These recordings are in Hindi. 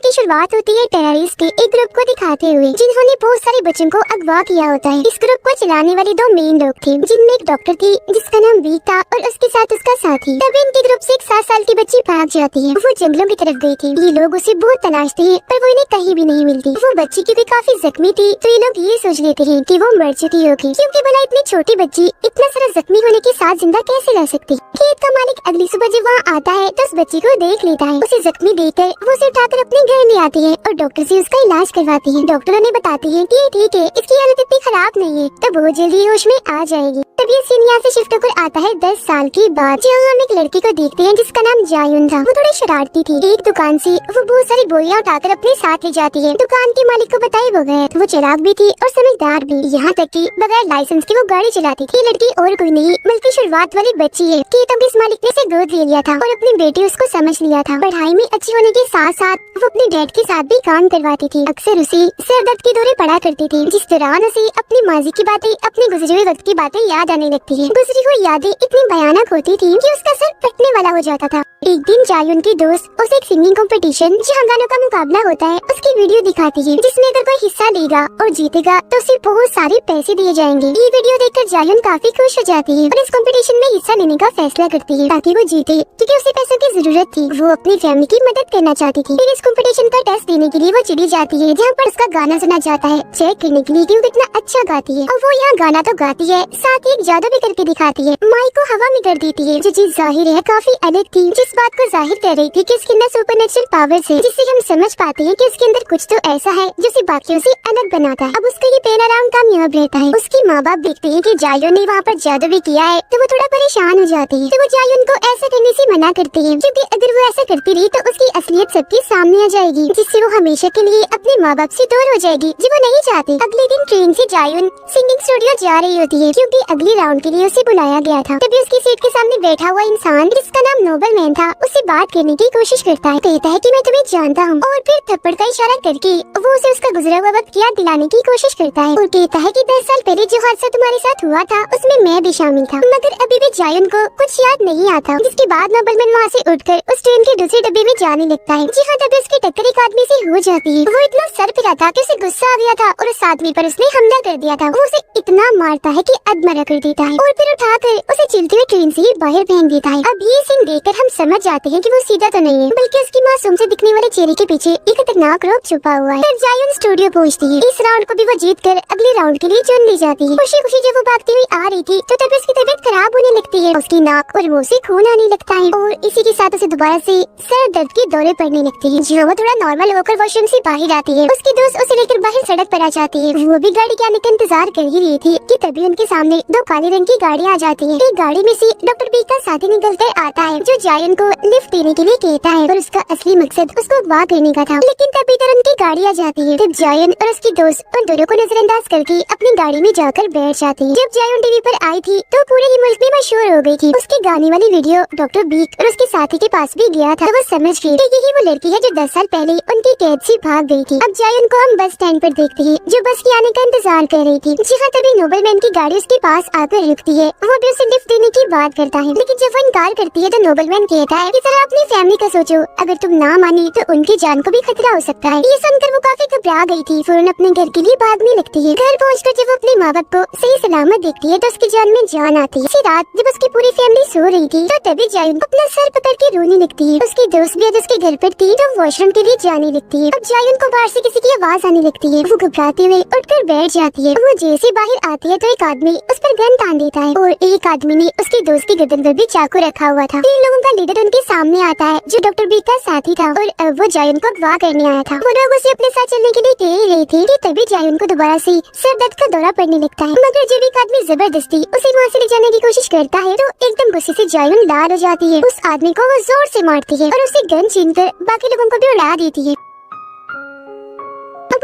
की शुरुआत होती है टेररिस्ट के एक ग्रुप को दिखाते हुए, जिन्होंने बहुत सारे बच्चों को अगवा किया होता है। इस ग्रुप को चलाने वाले दो मेन लोग थे, जिनमें एक डॉक्टर थी जिसका नाम वीक था और उसके साथ उसका साथी। तभी इनके ग्रुप से एक 7 साल की बच्ची भाग जाती है। वो जंगलों की तरफ गई थी। ये लोग उसे बहुत तलाशते हैं पर वो इन्हें कहीं भी नहीं मिलती। वो बच्ची क्योंकि काफी जख्मी थी तो ये लोग ये सोच लेते हैं कि वो मर चुकी होगी, क्योंकि भला इतनी छोटी बच्ची इतना सारा जख्मी होने के साथ जिंदा कैसे रह सकती। खेत का मालिक अगली सुबह जब वहाँ आता है तो उस बच्ची को देख लेता है। उसे जख्मी देखकर वो उसे उठाकर अपने घर ले आती है और डॉक्टर से उसका इलाज करवाती है। डॉक्टरों ने बताती है कि ये ठीक है, इसकी हालत इतनी खराब नहीं है, तो बहुत जल्दी होश में आ जाएगी। तभी ये सीन यहाँ से शिफ्ट होकर आता है 10 साल के बाद, जहाँ हम एक लड़की को देखते हैं जिसका नाम जायुन था। वो थोड़ी शरारती थी। एक दुकान से वो बहुत सारी बोरियां उठाकर अपने साथ ले जाती है। दुकान के मालिक को बताए बगैर। वो चालाक भी थी और समझदार भी, यहाँ तक कि बगैर लाइसेंस के वो गाड़ी चलाती थी। लड़की और कोई नहीं बल्कि शुरुआत वाली बच्ची है कि तब इस मालिक ने उसे गोद ले लिया था और अपनी बेटी उसको समझ लिया था। पढ़ाई में अच्छी होने के साथ साथ वो अपने डैड के साथ भी काम करवाती थी। अक्सर उसे सिर दर्द के दौरे पड़ा करती थी, जिस दौरान उसे अपनी माजी की बातें, अपने गुजरे हुए वक्त की बातें याद आने लगती है। गुजरी हुई यादें इतनी भयानक होती थी कि उसका सर फटने वाला हो जाता था। एक दिन जायुन की दोस्त उसे एक सिंगिंग कंपटीशन जहाँ गानों का मुकाबला होता है उसकी वीडियो दिखाती है, जिसमें अगर कोई हिस्सा लेगा और जीतेगा तो उसे बहुत सारे पैसे दिए जाएंगे। ये वीडियो देखकर जायुन काफी खुश हो जाती है और इस कंपटीशन में हिस्सा लेने का फैसला करती है ताकि वो जीते, क्योंकि उसे पैसों की जरूरत थी। वो अपनी फैमिली की मदद करना चाहती थी। फिर इस कंपटीशन का टेस्ट देने के लिए वो चली जाती है, जहाँ पर उसका गाना सुना जाता है, चेक करने के लिए कि वो कितना अच्छा गाती है। और वो यहाँ गाना तो गाती है, साथ ही एक जादू भी करके दिखाती है। माइक को हवा में कर देती है। जो चीज जाहिर है काफी अलग थी, जिस बात को जाहिर कर रही थी कि उसके अंदर सुपरनेचुरल पावर्स है, जिससे हम समझ पाते हैं कि उसके अंदर कुछ तो ऐसा है जो उसे बाकियों से अलग बनाता है। अब उसका ये पहला राउंड कामयाब रहता है। उसके माँ बाप देखते हैं कि जायुन ने वहाँ पर जादू भी किया है, तो वो थोड़ा परेशान हो जाती है। तो वो जायुन को ऐसा करने से मना करती है, क्योंकि अगर वो ऐसा करती रही तो उसकी असलियत सबके सामने आ जाएगी, जिससे वो हमेशा के लिए अपने माँ बाप से दूर हो जाएगी, जो वो नहीं चाहती। अगले दिन ट्रेन से जायुन सिंगिंग स्टूडियो जा रही होती है, क्योंकि अगले राउंड के लिए उसे बुलाया गया था। तभी उसकी सीट के सामने बैठा हुआ इंसान, जिसका नाम नोबल मैन था, उससे बात करने की कोशिश करता है। कहता है कि मैं तुम्हें जानता हूँ, और फिर थप्पड़ का इशारा करके वो उसे उसका गुजरा हुआ वक्त याद दिलाने की कोशिश करता है और कहता है कि 10 साल पहले जो हादसा तुम्हारे साथ हुआ था उसमें मैं भी शामिल था। मगर अभी भी जायुन को कुछ याद नहीं आता। जिसके बाद नोबल मैन वहाँ से उठकर उस ट्रेन के दूसरे डब्बे में जाने लगता है। जी हाँ, तभी उसकी टक्कर एक आदमी से हो जाती है। वो इतना सर फिरा था कि उसे गुस्सा आ गया था और उस आदमी पर उसने हमला कर दिया था। वो उसे इतना मारता है कि अधमरा कर देता है और फिर उठाकर उसे चलती हुई ट्रेन से बाहर फेंक देता है। अब ये सीन देखकर हम समझ जाते हैं कि वो सीधा तो नहीं है, बल्कि उसकी मासूम से दिखने वाले चेहरे के पीछे एक खतरनाक रोग छुपा हुआ है। फिर जायुन स्टूडियो पहुंचती है। इस राउंड को भी वो जीत कर अगले राउंड के लिए चुन ली जाती है। खुशी खुशी जब वो भागती हुई आ रही थी तो तभी उसकी तबीयत खराब होने लगती है। उसकी नाक और मुंह से खून आने लगता है और इसी के साथ उसे दोबारा से सर दर्द के दौरे पड़ने लगते हैं। जी वो थोड़ा नॉर्मल होकर वॉशरूम से बाहर आती है। उसकी दोस्त उसे लेकर बाहर सड़क पर आ जाती है। वो भी गाड़ी के आने का इंतजार कर ही रही थी कि तभी उनके सामने 2 काले रंग की गाड़ियाँ आ जाती है। एक गाड़ी में से डॉक्टर बी का साथी निकल कर आता है, जो जायुन को लिफ्ट देने के लिए कहता है और उसका असली मकसद उसको अगवा करने का था। लेकिन तभी तरह उनकी गाड़ी आ जाती है। तब जायुन और उसकी दोस्त उन दोनों को नजरअंदाज करके अपनी गाड़ी में जाकर बैठ जाती है। जब जायुन टीवी पर आई थी तो पूरे ही मुल्क में मशहूर हो गई थी। उसके गाने वाली वीडियो डॉक्टर बीक और उसके साथी के पास भी गया था, तो वो समझ गई कि यही वो लड़की है जो 10 साल पहले उनकी कैद से भाग गई थी। अब जायुन को हम बस स्टैंड पर देखते हैं, जो बस के आने का इंतजार कर रही थी। जी हाँ, तभी नोबल मैन की गाड़ी उसके पास आकर रुकती है। वो भी उसे लिफ्ट देने की बात करता है, लेकिन जब वो इनकार करती है तो नोबल मैन कहता है कि जरा अपनी फैमिली का सोचो, अगर तुम ना मानी तो उनकी जान को भी खतरा हो सकता है। ये सुनकर वो काफी घबरा गई थी। फौरन अपने घर के लिए भागने लगती है। घर पहुंचकर जब वो अपने माँ बाप को सही सलामत देखती है तो उसकी जान में जान आती है। इसी रात जब उसकी पूरी फैमिली सो रही थी तो तभी जायुन अपना सर पकड़ के रोने लगती है। उसकी दोस्त भी आज उसके घर पर थी तो वॉशरूम के लिए जाने लगती है। अब जायुन को बाहर से किसी की आवाज आने लगती है। वो घबराते हुए उठकर बैठ जाती है। वो जैसे बाहर आती है तो एक आदमी उस पर गन तान देता है और एक आदमी ने उसकी दोस्त की गर्दन पर भी चाकू रखा हुआ था। 3 लोगों का लीडर उनके सामने आता है, जो डॉक्टर बी का साथी था और अब वो जायुन को अगवा करने आया था। वो लोग उसे अपने साथ चलने के लिए कह ही रही थी कि तभी जायुन को दोबारा से सर दर्द का दौरा पड़ने लगता है। मगर जब एक आदमी जबरदस्ती उसे वहाँ से ले जाने की कोशिश करता है तो एकदम गुस्से से जायुन लाल हो जाती है। उस आदमी को वो जोर से मारती है और उसे गन छीनकर बाकी लोगों को भी उड़ा देती है।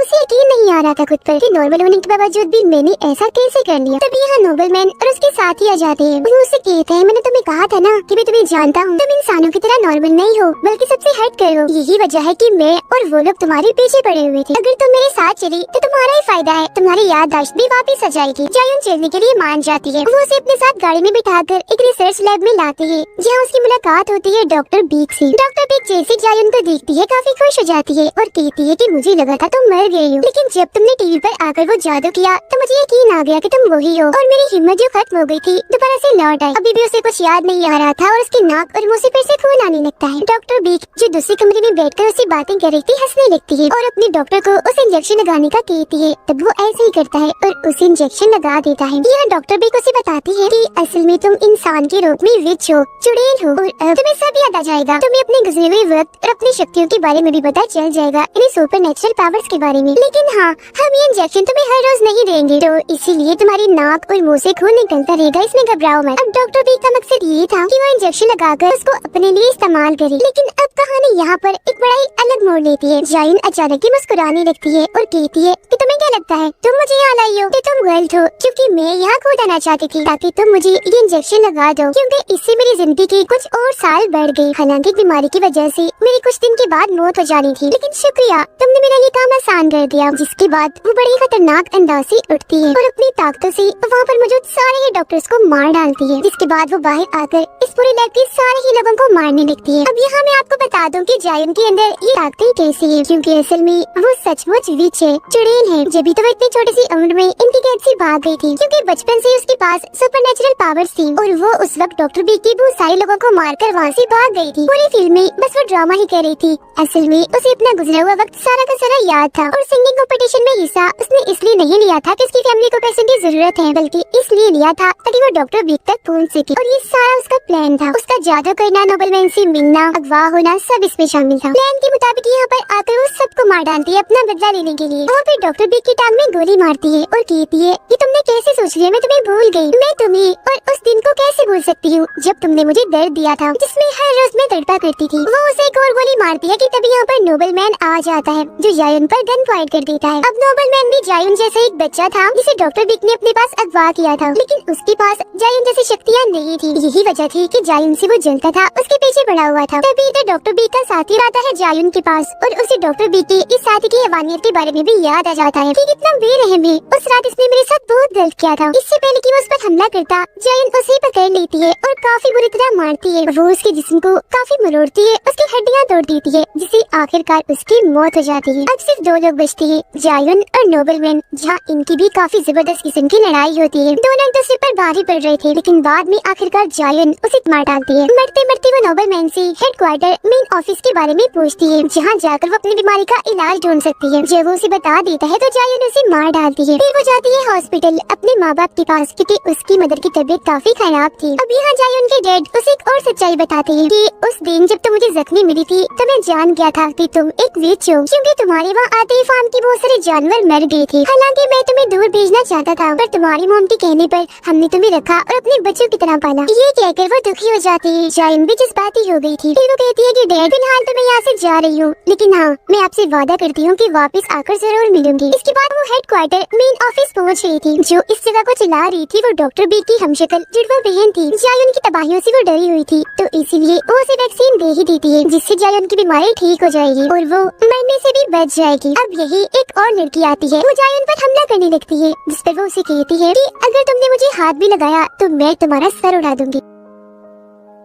उसे यकीन नहीं आ रहा था खुद पर कि नॉर्मल होने के बावजूद भी मैंने ऐसा कैसे कर लिया। तभी यहाँ नोबल मैन और उसके साथी आ जाते हैं। वो उससे कहते हैं, मैंने तुम्हें कहा था ना कि मैं तुम्हें जानता हूँ, तुम इंसानों की तरह नॉर्मल नहीं हो बल्कि सबसे हट कर हो। यही वजह है कि मैं और वो लोग तुम्हारे पीछे पड़े हुए थे। अगर तुम मेरे साथ चली तो तुम्हारा ही फायदा है, तुम्हारी याददाश्त भी वापस आ जाएगी। जायुन चलने के लिए मान जाती है। वो उसे अपने साथ गाड़ी में बिठाकर एक रिसर्च लैब में लाते हैं, जहाँ उसकी मुलाकात होती है डॉक्टर बीक से। डॉक्टर बीक जैसे जायुन को देखती है काफी खुश हो जाती है और कहती है कि मुझे लगा था तुम मर गई हो, लेकिन जब तुमने टीवी पर आकर वो जादू किया तो मुझे यकीन आ गया कि तुम वही हो, और मेरी हिम्मत जो खत्म हो गई थी दोबारा से लौट आई। अभी भी उसे कुछ याद नहीं आ रहा था और उसकी नाक और मुंह से फिर से खून आने लगता है। डॉक्टर बीक जो दूसरे कमरे में बैठकर उससे बातें कर रही थी हंसने लगती है और अपने डॉक्टर को उसे इंजेक्शन लगाने का कहती है। तब वो ऐसे ही करता है और उसे इंजेक्शन लगा देता है। यह डॉक्टर बीक उसे बताती है कि असल में तुम इंसान के रूप में विच हो, चुड़ैल हो, और अब तुम्हें सब याद आ जाएगा। तुम्हें अपने गुजरे हुए वक्त और अपनी शक्तियों के बारे में भी पता चल जाएगा, यानी सुपर नेचुरल पावर्स के बारे में। लेकिन हाँ, हम ये इंजेक्शन तुम्हें हर रोज नहीं देंगे, तो इसीलिए तुम्हारी नाक और मुंह से खून निकलता रहेगा, इसमें घबराओ मत। अब डॉक्टर बीक का मकसद ये था कि वो इंजेक्शन लगाकर उसको अपने लिए इस्तेमाल करे। लेकिन अब कहानी यहाँ पर एक बड़ा ही अलग मोड़ लेती है। जायुन अचानक ही मुस्कुराने लगती है और कहती है कि तुम्हें क्या लगता है तुम मुझे यहाँ लाई हो? तुम गलत हो, क्योंकि मैं यहाँ खुद आना चाहती थी ताकि तुम मुझे ये इंजेक्शन लगा दो, क्योंकि इससे मेरी जिंदगी के कुछ और साल बढ़ गए। हालांकि बीमारी की वजह से मेरी कुछ दिन के बाद मौत हो जानी थी, लेकिन शुक्रिया, तुमने मेरा ये काम आसान कर दिया। जिसके बाद वो बड़ी खतरनाक अंदाज से उठती है और अपनी ताकतों से वहाँ पर मौजूद सारे ही डॉक्टर्स को मार डालती है। जिसके बाद वो बाहर आकर इस पूरे लैब के सारे ही लोगों को मारने लगती है। अब यहाँ मैं आपको बता दूं कि जायुन के अंदर ये ताकतें कैसी है, क्योंकि असल में वो सचमुच विच है, चुड़ैल है। जब भी तो वो इतनी छोटी सी उम्र में इनकी कैद से भाग गई थी, क्योंकि बचपन से उसके पास सुपरनेचुरल पावर्स थी और वो उस वक्त डॉक्टर बीक के बहुत सारे लोगों को मारकर वहाँ से भाग गई थी। पूरी फिल्म में बस वो ड्रामा ही कर रही थी। असल में उसे अपना गुजरा हुआ वक्त सारा का सारा याद था और सिंगिंग कंपटीशन में हिस्सा उसने इसलिए नहीं लिया था कि उसकी फैमिली को पैसों की जरूरत है, बल्कि इसलिए लिया था ताकि वो डॉक्टर बीक तक पहुँच सके। और ये सारा उसका प्लान था। उसका जादू करना, नोबलमैन से मिलना, अगवा होना, सब इसमें शामिल था। प्लान के मुताबिक यहाँ पर आकर वो सबको मार डालती है अपना बदला लेने के लिए। और फिर डॉक्टर बीक की टांग में गोली मारती है और कहती है कि तुमने कैसे सोच लिया मैं तुम्हें भूल गई। मैं तुम्हें और उस दिन को कैसे भूल सकती हूँ जब तुमने मुझे दर्द दिया था, जिसमें हर रोज मैं तड़पा करती थी। वो उसे एक और गोली मारती है कि तभी यहाँ पर नोबलमैन आ जाता है, जो जायुन पर गन पॉइंट कर देता है। अब नोबलमैन भी जायुन जैसा एक बच्चा था जिसे डॉक्टर बीक ने अपने पास अगवा किया था, लेकिन उसके पास जायुन जैसी शक्तियाँ नहीं थी। यही वजह थी कि जायुन से वो जलता था, उसके पीछे पड़ा हुआ था। तभी इधर डॉक्टर बीक का साथी आता है जायुन के पास और उसे डॉक्टर बीक के इस साथी की हैवानियत के बारे में भी याद आ जाता है कि कितना बेरहम है। उस रात इसने मेरे साथ बहुत गलत किया था। इससे पहले कि वो उस पर हमला करता, जायुन उसे पकड़ लेती है और काफी बुरी तरह मारती है। वो उसके जिस्म को काफी मरोड़ती है, उसकी हड्डियाँ तोड़ देती है, जिससे आखिरकार उसकी मौत हो जाती है। अब सिर्फ दो लोग बचते हैं, जायुन और नोबलमैन, जहाँ इनकी भी काफी जबरदस्त किस्म की लड़ाई होती है। दोनों एक दूसरे पर भारी पड़ रहे थे, लेकिन बाद में आखिरकार जायुन उसे मार डालती है। मरते मरते वो नोबलमैन से हेडक्वार्टर मेन ऑफिस के बारे में पूछती है, जहाँ जाकर वो अपनी बीमारी का इलाज ढूंढ सकती है। जब वो उसे बता देता है तो जायुन उसे मार डालती है। फिर वो जाती है हॉस्पिटल अपने माँ बाप के पास, क्योंकि उसकी मदर की तबीयत काफी खराब थी। अब यहाँ जायुन के डैड उसे एक और सच्चाई बताते हैं कि उस दिन जब तुम मुझे जख्मी मिली थी तो मैं जान गया था कि तुम एक विच हो, क्योंकि तुम्हारे वहाँ आते ही फार्म के बहुत सारे जानवर मर गए थे। हालांकि मैं तुम्हें दूर भेजना चाहता था, पर तुम्हारी मॉम के कहने पर हमने तुम्हें रखा और अपने बच्चों की तरह पाला। ये कहकर वो दुखी हो जाती है। जायुन भी जज्बाती हो गई थी। फिर वो कहती है कि डैड फिलहाल तो मैं यहाँ से जा रही हूँ, लेकिन हाँ, मैं आपसे वादा करती हूँ कि वापस आकर जरूर मिलूंगी। इसके बाद वो हेडक्वार्टर मेन ऑफिस पहुँच रही थी। जो इस जगह को चला रही थी वो डॉक्टर बीक की हमशक्ल जुड़वा बहन थी। जायुन की तबाहियों से वो डरी हुई थी, तो इसीलिए वो उसे वैक्सीन दे ही देती है, जिससे जायुन की बीमारी ठीक हो जाएगी और वो मरने से भी बच जाएगी। अब यही एक और लड़की आती है, वो जायुन पर हमला करने लगती है, जिस पर वो उसे कहती है कि अगर तुमने मुझे हाथ भी लगाया तो मैं तुम्हारा सर उड़ा दूंगी।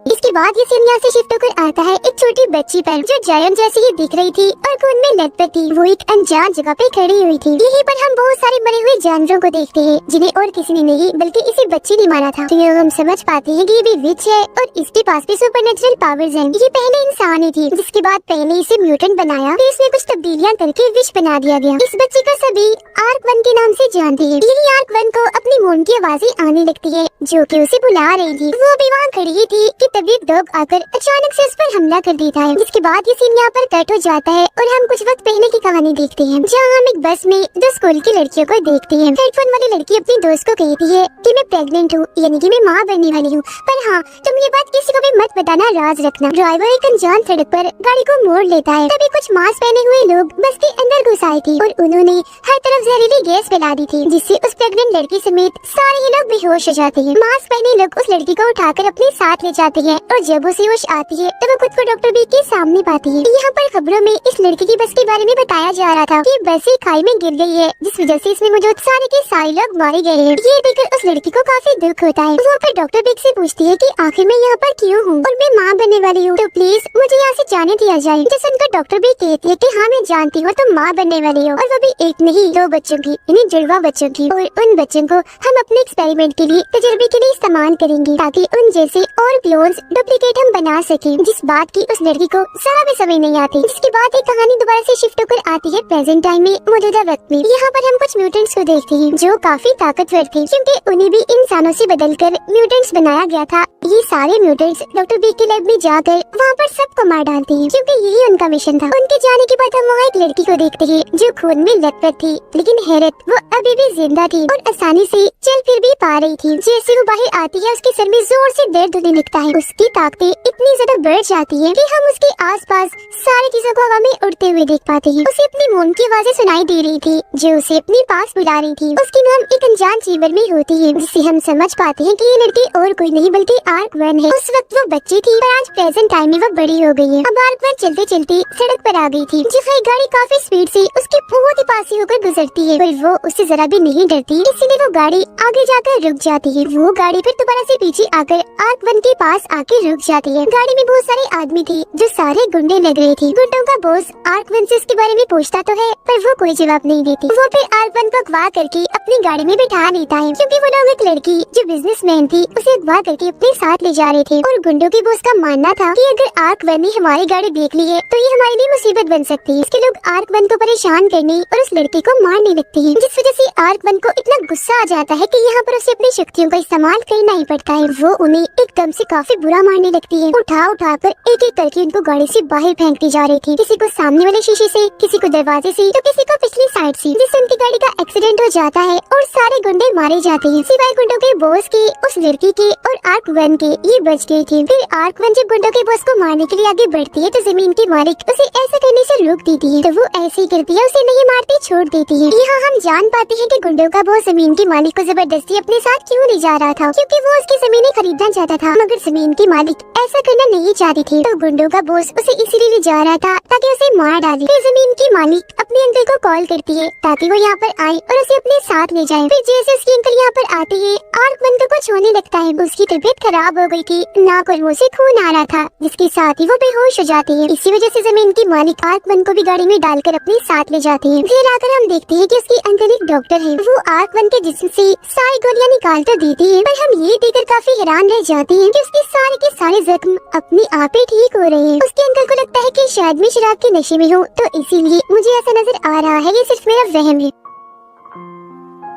इसके बाद ये सीन यहाँ से शिफ्ट होकर आता है एक छोटी बच्ची पर, जो जायुन जैसी ही दिख रही थी और खून में लथपथ थी। वो एक अनजान जगह पे खड़ी हुई थी। यहीं पर हम बहुत सारे मरे हुए जानवरों को देखते हैं, जिन्हें और किसी ने नहीं बल्कि इसी बच्ची ने मारा था। तो ये हम समझ पाते हैं कि ये भी विच है और इसके पास भी सुपरनेचुरल पावर्स हैं। ये पहले इंसान ही थी, जिसके बाद पहले इसे म्यूटेंट बनाया, फिर इसमें कुछ तब्दीलियाँ करके विच बना दिया गया। इस बच्ची को सभी आर्क वन के नाम से जानते हैं। यही आर्क वन को अपनी मॉम की आवाजें आने लगती है, जो कि उसे बुला रही थी। वो भी वहाँ खड़ी थी कि तभी डॉग आकर अचानक से उस पर हमला कर देता है, जिसके बाद ये सीन यहाँ पर कट हो जाता है और हम कुछ वक्त पहले की कहानी देखते हैं, जहाँ हम एक बस में दो स्कूल की लड़कियों को देखते हैं। हेडफोन वाली लड़की अपनी दोस्त को कहती है कि मैं प्रेग्नेंट हूँ, यानी कि मैं माँ बनने वाली हूँ, पर हाँ तुम ये बात किसी को भी मत बताना, राज रखना। ड्राइवर एक अनजान सड़क पर गाड़ी को मोड़ लेता है, तभी कुछ मास्क पहने हुए लोग बस के अंदर घुस आए थे और उन्होंने हर तरफ जहरीली गैस फैला दी थी, जिससे उस प्रेग्नेंट लड़की समेत सारे ही लोग बेहोश हो जाते हैं। मास्क पहने लोग उस लड़की को उठाकर अपने साथ ले जाते हैं और जब उसे होश आती है तो वो खुद को डॉक्टर बी के सामने पाती है। यहाँ पर खबरों में इस लड़की की बस के बारे में बताया जा रहा था कि बस ही खाई में गिर गई है, जिस वजह से इसमें मौजूद सारे के सारे लोग मारे गए हैं। ये देखकर उस लड़की को काफी दुख होता है। वो फिर डॉक्टर बिग से पूछती है कि आखिर मैं यहाँ पर क्यों हूँ और मैं माँ बनने वाली हूँ, तो प्लीज मुझे यहाँ से जाने दिया जाए। जिस सुनकर डॉक्टर भी कहती है कि हाँ मैं जानती हूँ तुम माँ बनने वाली हो, और वो भी एक नहीं दो बच्चों की, यानी जुड़वा बच्चों की, और उन बच्चों को हम अपने एक्सपेरिमेंट के लिए, तजुर्बे के लिए इस्तेमाल करेंगे ताकि उन जैसे और क्लोन्स डुप्लीकेट हम बना सके। जिस बात की उस लड़की को जरा भी समझ नहीं आती। जिसके बाद एक कहानी दोबारा से शिफ्ट होकर आती है प्रेजेंट टाइम में, मौजूदा वक्त में। यहाँ पर हम कुछ म्यूटेंट्स को देखते हैं जो काफी ताकतवर थे, क्योंकि उन्हें भी इंसानों से बदलकर म्यूटेंट्स बनाया गया था। ये सारे म्यूटेंट्स डॉक्टर बी के लैब में जाकर वहाँ पर सबको मार डालते हैं, क्योंकि यही उनका मिशन था। उनके जाने के बाद हम वहाँ एक लड़की को देखते हैं जो खून में लथपथ थी, लेकिन हैरत वो अभी भी जिंदा थी और आसानी से चल फिर भी पा रही थी। जैसे वो बाहर आती है उसके सर में जोर से दर्द होने लगता है। उसकी ताकतें इतनी ज्यादा बढ़ जाती है कि हम उसके आसपास सारी चीजों को हवा में उड़ते हुए देख पाते हैं। उसे अपनी मोम की आवाजें सुनाई दे रही थी जो उसे अपने पास बुला रही थी। उसकी नाम एक अनजान चीवर में होती है, जिससे हम समझ पाते हैं कि ये लड़की और कोई नहीं बल्कि आर्क-1 है। उस वक्त वो बच्ची थी, पर आज प्रेजेंट टाइम में वो बड़ी हो गई है। अब आर्क-1 चलते चलते सड़क पर आ गई थी, जिसकी गाड़ी काफी स्पीड से उसके बहुत ही पास ही होकर गुजरती है, पर वो उससे जरा भी नहीं डरती, इसलिए वो गाड़ी आगे जाकर रुक जाती है। वो गाड़ी फिर दोबारा से पीछे आकर आर्क-1 के पास आके रुक जाती है। गाड़ी में बहुत सारे आदमी थे जो सारे गुंडे लग रहे थे। गुंडों का बॉस आर्क-1 से इसके बारे में पूछता तो है, पर वो कोई जवाब नहीं देती। वो फिर आर्क-1 को अगवा करके अपनी गाड़ी में बिठा लेता है, क्योंकि वो लोग एक लड़की जो बिजनेसमैन थी उसे अगवा करके अपने साथ ले जा रहे थे। और गुंडों के बॉस का मानना था कि अगर आर्क-1 ने हमारी गाड़ी देख ली है तो ये हमारे लिए मुसीबत बन सकती है। इसके लोग आर्क-1 को परेशान करने और उस लड़की को मारने लगते हैं, जिस वजह से आर्क-1 को इतना गुस्सा आ जाता है कि यहाँ पर उसे अपनी शक्तियों का इस्तेमाल करना ही पड़ता है। वो उन्हें एकदम से काफी बुरा मारने लगती है, उठा उठा कर एक एक करके उनको गाड़ी से बाहर फेंकती जा रही थी। किसी को सामने वाले शीशे से, किसी को दरवाजे से, तो किसी को पिछली साइड से, जिससे उनकी गाड़ी का एक्सीडेंट हो जाता है और सारे गुंडे मारे जाते हैं, सिवाय गुंडों के बॉस के, उस लड़की के और आर्क-1 के। ये बच गई थी। फिर आर्क-1 जब गुंडों के बॉस को मारने के लिए आगे बढ़ती है तो जमीन की मालिक उसे ऐसा करने से रोक देती है, तो वो ऐसे ही करती है, उसे नहीं मारती, छोड़ देती है। यहाँ हम जान पाते हैं कि गुंडों का बॉस जमीन की मालिक को जबरदस्ती अपने साथ क्यों ले जा रहा था, क्योंकि वो उसकी जमीनें खरीदना चाहता था, मगर जमीन की मालिक ऐसा करना नहीं चाहती थी। तो गुंडों का बॉस उसे इसीलिए ले जा रहा था ताकि उसे मार डाले। फिर जमीन की मालिक अपने अंकल को कॉल करती है ताकि वो यहाँ पर आए और उसे अपने साथ ले जाए। फिर जैसे उसकी अंकल यहाँ पर आते हैं, आर्क-1 को कुछ होने लगता है। उसकी तबीयत खराब हो गई थी, नाक और मुंह से खून आ रहा था, जिसके साथ ही वो बेहोश हो जाती है। इसी वजह से जमीन की मालिक आर्क-1 को भी गाड़ी में डालकर अपने साथ ले जाती है। फिर आकर हम देखते हैं कि उसकी अंकल एक डॉक्टर है। वो आर्क-1 के जिस्म से सारी गोलियां निकाल तो देती है, पर हम ये देखकर काफी हैरान रह जाते हैं कि उसके सारे के सारे जख्म अपने आप ही ठीक हो रहे हैं। उसके अंकल को लगता है कि शायद मैं शराब के नशे में हूँ, तो इसीलिए मुझे ऐसा नजर आ रहा है, ये सिर्फ मेरा वहम है।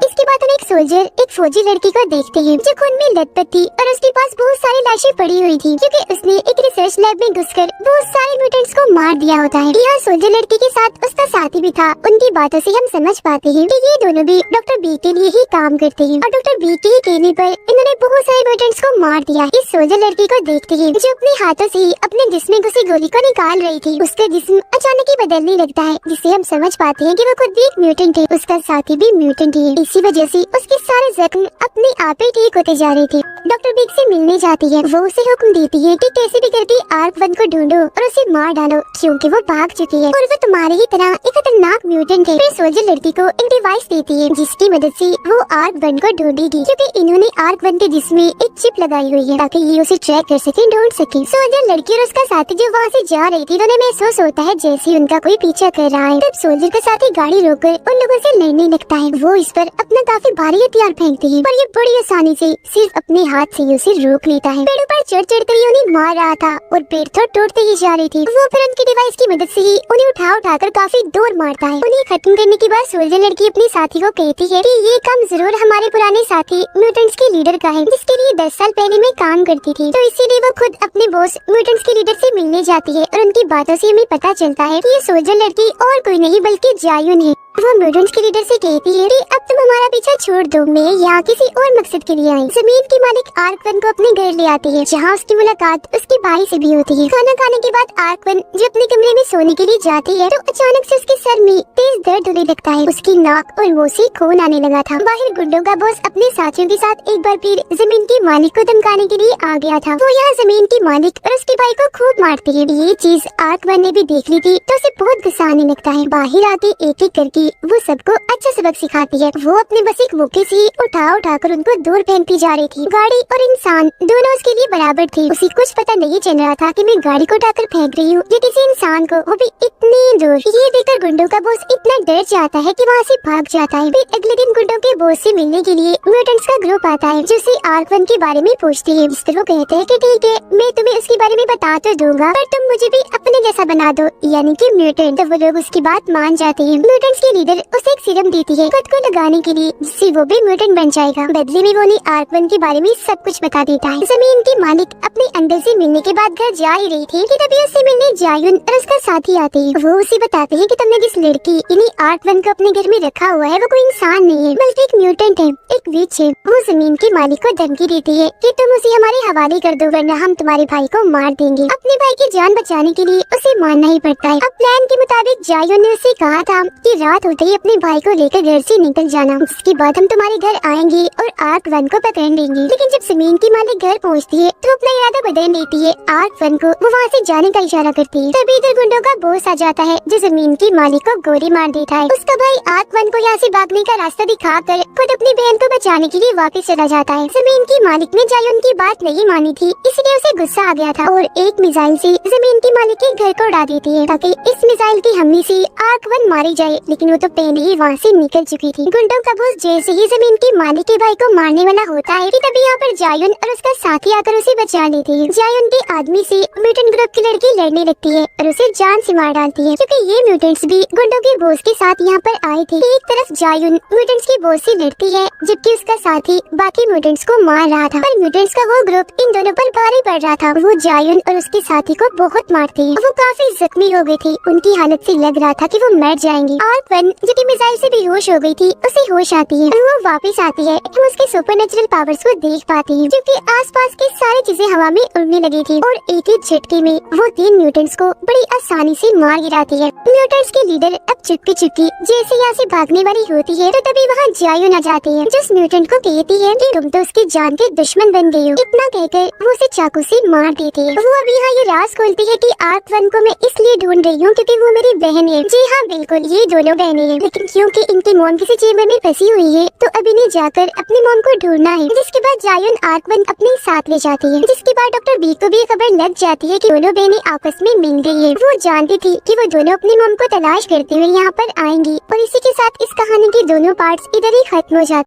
इसके बाद हम एक सोल्जर, एक फौजी लड़की को देखते हैं जो खून में लथपथ थी और उसके पास बहुत सारी लाशें पड़ी हुई थी, क्योंकि उसने एक रिसर्च लैब में घुसकर बहुत सारे म्यूटेंट्स को मार दिया होता है। यहाँ सोल्जर लड़की के साथ उसका साथी भी था। उनकी बातों से हम समझ पाते हैं कि ये दोनों भी डॉक्टर बी के लिए ही काम करते हैं और डॉक्टर बी के ही कहने पर इन्होंने बहुत सारे म्यूटेंट्स को मार दिया। इस सोल्जर लड़की को देखते हैं जो अपने हाथों से अपने जिस्म में घुसी गोली को निकाल रही थी। उसका जिस्म अचानक ही बदलने लगता है, जिससे हम समझ पाते हैं कि वो खुद भी एक म्यूटेंट है, उसका साथी भी म्यूटेंट है। इसी वजह से उसके सारे जख्म अपने आप ही ठीक होते जा रहे थे। डॉक्टर बिग से मिलने जाती है। वो उसे हुक्म देती है कि कैसे भी करके आर्क-1 को ढूंढो और उसे मार डालो, क्योंकि वो भाग चुकी है और वो तुम्हारे ही तरह एक खतरनाक म्यूटेंट है। फिर सोल्जर लड़की को एक डिवाइस देती है जिसकी मदद से वो आर्क-1 को ढूंढेगी, क्योंकि इन्होंने आर्क-1 के जिस्म में एक चिप लगाई हुई है ताकि ये उसे ट्रैक कर सके, ढूंढ सके। सोल्जर लड़की और उसका साथी जो वहाँ से जा रही थी, उन्हें महसूस होता है जैसे उनका कोई पीछा कर रहा है। तब सोल्जर का साथी गाड़ी रोककर उन लोगों से लड़ने लगता है। वो इस पर अपनी अपना काफी भारी हथियार फेंकती है, पर ये बड़ी आसानी से सिर्फ अपने हाथ से उसे रोक लेता है। पेड़ों पर चढ़ चढ़ कर उन्हें मार रहा था और पेड़ तो टूटते ही जा रही थी। वो फिर उनकी डिवाइस की मदद से ही उन्हें उठा कर काफी दूर मारता है। उन्हें खत्म करने के बाद सोल्जर लड़की अपने साथी को कहती है कि ये काम जरूर हमारे पुराने साथी म्यूटेंट्स के लीडर का है, जिसके लिए 10 साल पहले मैं काम करती थी। तो इसीलिए वो खुद अपने बॉस म्यूटेंट्स के लीडर से मिलने जाती है और उनकी बातों से हमें पता चलता है कि ये सोल्जर लड़की और कोई नहीं बल्कि जायुन है। वो म्यूटेंट्स के लीडर से कहती है कि अब तुम हमारा पीछा छोड़ दो, मैं यहाँ किसी और मकसद के लिए आई। जमीन की मालिक आर्कवन को अपने घर ले आती है, जहाँ उसकी मुलाकात उसके भाई से भी होती है। खाना खाने के बाद आर्कवन जो अपने कमरे में सोने के लिए जाती है तो अचानक से उसके सर में तेज दर्द होने लगता है। उसकी नाक और मुंह से खून आने लगा था। बाहर गुंडों का बॉस अपने साथियों के साथ एक बार फिर जमीन की मालिक को धमकाने के लिए आ गया था। वो यहाँ जमीन की मालिक और उसके भाई को खूब मारती है। ये चीज आर्कवन ने भी देख ली थी तो उसे बहुत गुस्सा आने लगता है। बाहर आते एक एक करके वो सबको अच्छा सबक सिखाती है। वो अपने बस एक मुक्के से उठा कर उनको दूर फेंकती जा रही थी। गाड़ी और इंसान दोनों उसके लिए बराबर थे। उसे कुछ पता नहीं चल रहा था कि मैं गाड़ी को उठाकर फेंक रही हूँ या किसी इंसान को, वो भी इतनी दूर। ये देखकर गुंडों का बॉस इतना डर जाता है कि वहाँ से भाग जाता है। फिर अगले दिन गुंडों के बॉस से मिलने के लिए म्यूटेंट्स का ग्रुप आता है, जो उसे आर्कवन के बारे में पूछती है। जिस पर वो कहते हैं कि ठीक है, मैं तुम्हें उसके बारे में बता तो दूंगा, पर तुम मुझे भी अपने जैसा बना दो, यानी कि म्यूटेंट। तो वो लोग उसकी बात मान जाते हैं। म्यूटेंट्स के लीडर उसे एक सीरम देती है खुद को लगाने के लिए, जिससे वो भी म्यूटेंट बन जाएगा। बदले में वो उन्हें आर्कवन के बारे में सब कुछ बता देता है। जमीन की मालिक अपने अंदर से मिलने के बाद घर जा ही रही थी कि तभी उससे मिलने जायुन और उसका साथी आते हैं। वो उसे बताते हैं कि तुमने जिस लड़की यानी आर्कवन को अपने घर में रखा हुआ है वो कोई इंसान नहीं है बल्कि एक म्यूटेंट है, एक विच है। वो जमीन की मालिक को धमकी देती है कि तुम उसे हमारे हवाले कर दो वरना हम तुम्हारे भाई को मार देंगे। अपने भाई की जान बचाने के लिए उसे मानना ही पड़ता है। अब प्लान के मुताबिक जायुन ने उसे कहा था कि रात होते ही अपने भाई को लेकर घर से निकल जाना, उसके बाद हम तुम्हारे घर आएंगे और आर्कवन को पकड़ लेंगे। लेकिन जब जमीन की मालिक घर पहुंचती है तो अपना इरादा बदल देती है। आर्कवन को वो वहाँ से जाने का इशारा करती है। तभी इधर गुंडों का बॉस आ जाता है, जो जमीन की मालिक को गोली मार देता है। उसका भाई आर्कवन को यहाँ से भागने का रास्ता दिखाकर खुद अपनी बहन को बचाने के लिए वापस चला जाता है। जमीन की मालिक ने जायुन की बात नहीं मानी थी, इसलिए उसे गुस्सा आ गया था और एक मिसाइल से जमीन की मालिक के घर को उड़ा देती है, ताकि इस मिसाइल की हमले से आर्कवन मारी जाए। लेकिन वो तो पहले ही वहाँ से निकल चुकी थी। गुंडों का बॉस जैसे ही जमीन की मालिक के भाई को मारने वाला होता है कि तभी यहाँ पर जायुन और उसका साथी आकर उसे बचा लेते हैं। जायुन के आदमी से म्यूटेंट ग्रुप की लड़की लड़ने लगती है और उसे जान से मार डालती है, क्योंकि ये म्यूटेंट्स भी गुंडों के बॉस के साथ यहाँ पर आए थे। एक तरफ जायुन म्यूटेंट्स के बॉस से लड़ती है, जबकि उसका साथी बाकी म्यूटेंट्स को मार रहा था। पर म्यूटेंट्स का वो ग्रुप इन दोनों पर भारी पड़ रहा था। वो जायुन और उसके साथी को बहुत मारते हैं। वो काफी जख्मी हो गई थी, उनकी हालत से लग रहा था कि वो मर जाएंगे। आर्कवन जो कि मिसाइल से बेहोश हो गई थी, उसे होश आती है और वो वापस आती है। वो उसके सुपरनेचुरल पावर्स को देख पाती है, क्योंकि आसपास की सारी चीजें हवा में उड़ने लगी थी और एक ही झटके में वो 3 म्यूटेंट्स को बड़ी आसानी से मार गिराती है। म्यूटेंट्स के लीडर अब चुपके जैसे यहाँ से भागने वाली होती है तो तभी वहाँ जायुन आ जाती है, जिस म्यूटेंट को कहती है कि तुम तो उसकी जान के दुश्मन बन गई हो। इतना कहकर वो उसे चाकू से मार देती है। वो अब यहाँ ये राज खोलती है कि आर्कवन को मैं इसलिए ढूंढ रही हूँ क्योंकि वो मेरी बहन है। जी हाँ बिल्कुल, ये दोनों बहनें हैं, लेकिन क्योंकि इनकी मॉम किसी चेम्बर में फंसी हुई है तो अब इन्हें जाकर अपनी मॉम को ढूंढना है। जिसके बाद जायुन आर्कवन अपने साथ ले जाती है। जिसके बाद डॉक्टर बी को भी खबर लग जाती है कि दोनों बहनें आपस में मिल गई है। वो जानती थी कि वो दोनों अपनी मॉम को तलाश करते हुए यहाँ पर आएंगी और इसी के साथ इस कहानी के दोनों पार्ट्स इधर ही खत्म हो जाते।